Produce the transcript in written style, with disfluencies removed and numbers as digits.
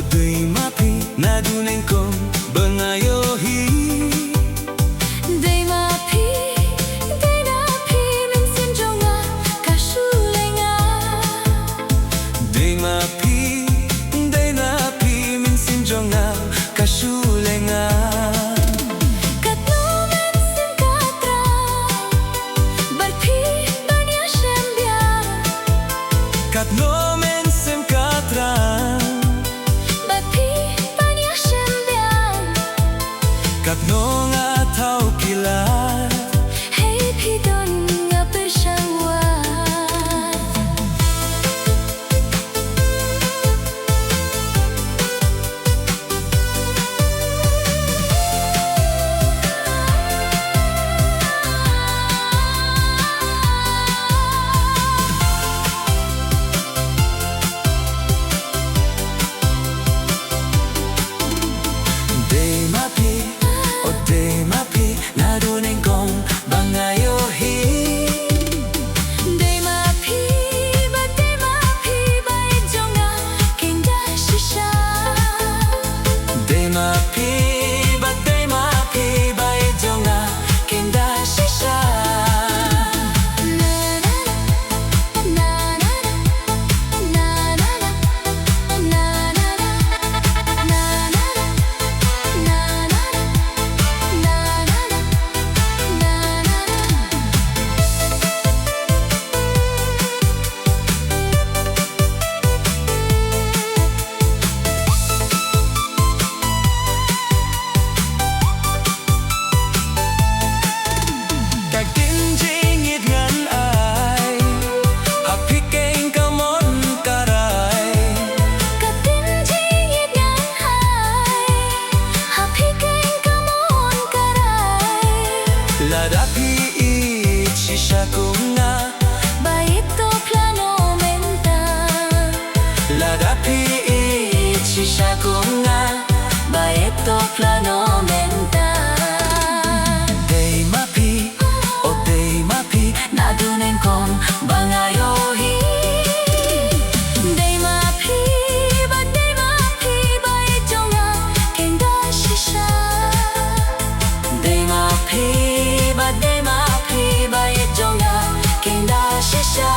O'day mapi nadunin kong bangayohi. Day mapi min xin jonga kasulenga. Day mapi min sin jonga kasulenga. Katno men sin katra barpi banya shembia. Katno men sem katra Barpi banya shembia. katno nga thau kilat. Hey pidon nga bersangwa. Day mapi, o'day mapi nadunin kong bangayohi. Day mapi ba jonga kenda shisha. Day mapi ba jonga kenda shisha. Các tin chỉ nghiệt ngắn ai học khi kênh cao món cà rai. La da pi shisha kunga. La da pi shisha kunga. Plano menta. Day mapi, o'day mapi Nadunin kong bangayohi. Day mapi ba jonga kenda shisha. Day mapi Ba jonga kenda shisha.